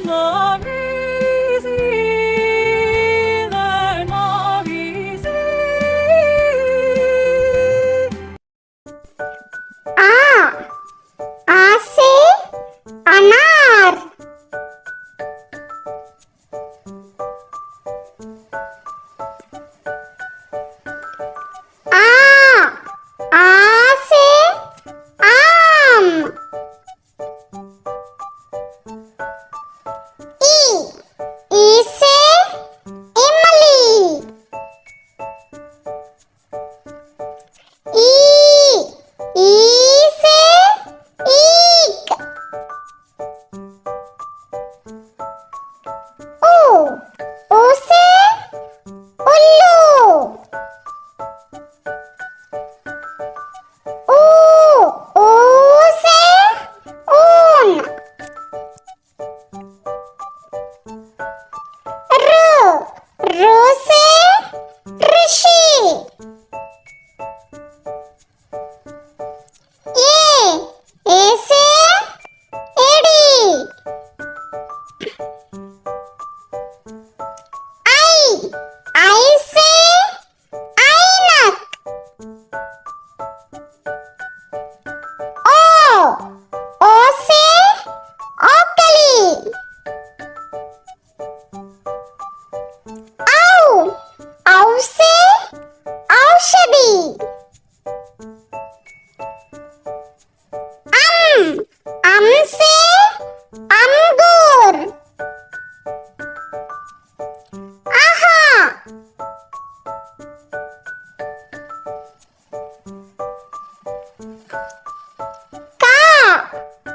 the easy, learn more easy. आ से अनार। आ से आम। ई से इमली। ई से ईख। ऊ से उल्लू। ऊ से ऊन। रू से ऋषि। ए से एड़ी। आई से ऐनक। ओ से ओकली। औ से औषधि। अम से अंगूर। आहा।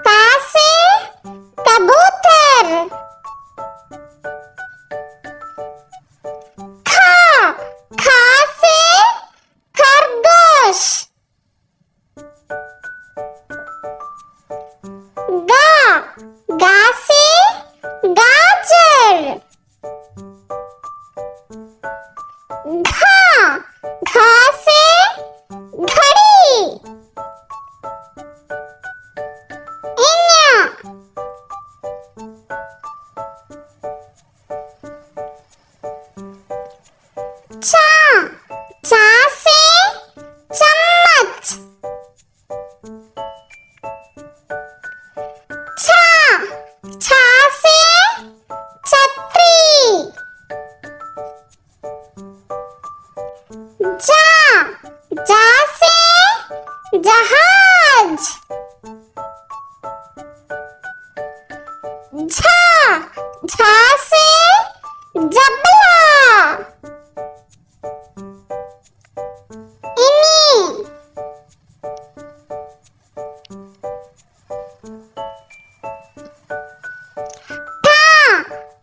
का से कबूतर। खा से खरगोश। गा से गाजर। घा से घड़ी। चा से चम्मच। छा से छतरी। जा से जहाज। झा से जबला।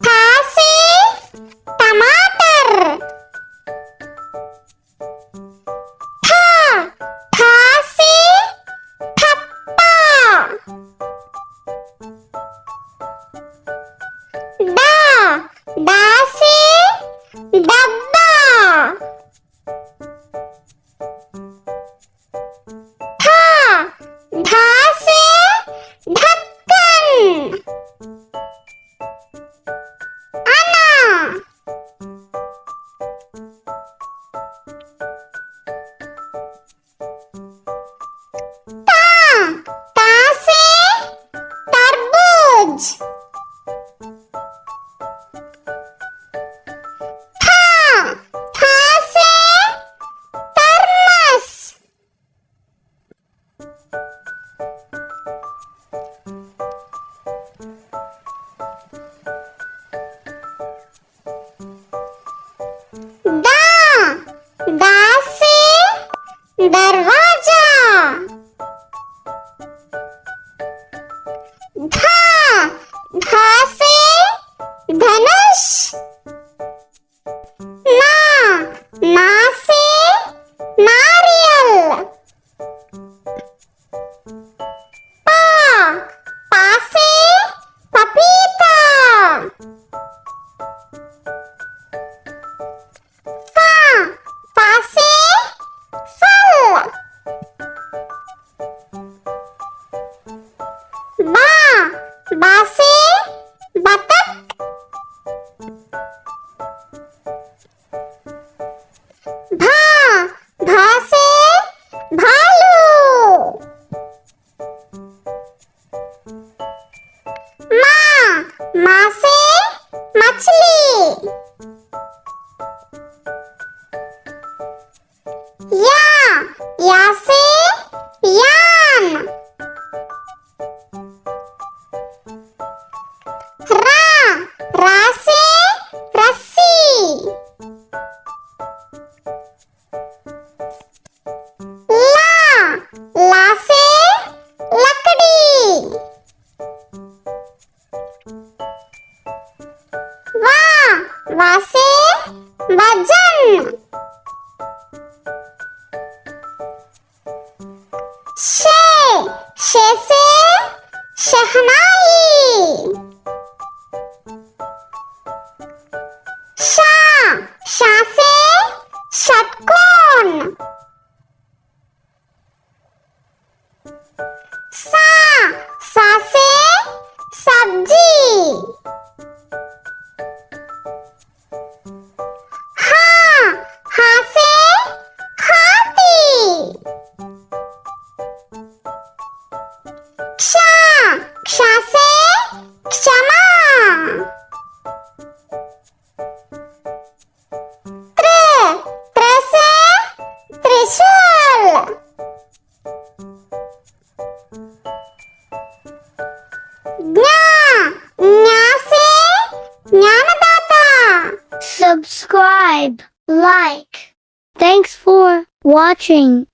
था से टमाटर। था से ठप्पा। डा से डब्बा। धा से ढक्कन। ता से तरबूज। था से थर्मस। दा से दरवाजा। घा से धनुष। ना से नारियल। पा से पपीता। फा से फल। बा से बतख। मा से मछली। या से यान। रा से रस्सी। ला से लकड़ी। वा से वजन। शे से शहनाई। शा से षटकोण। सा से सब्जी। हा से हाथी। क्ष से क्षमा। त्र से त्रिशूल। न्या से ज्ञानदाता। Subscribe, like. Thanks for watching.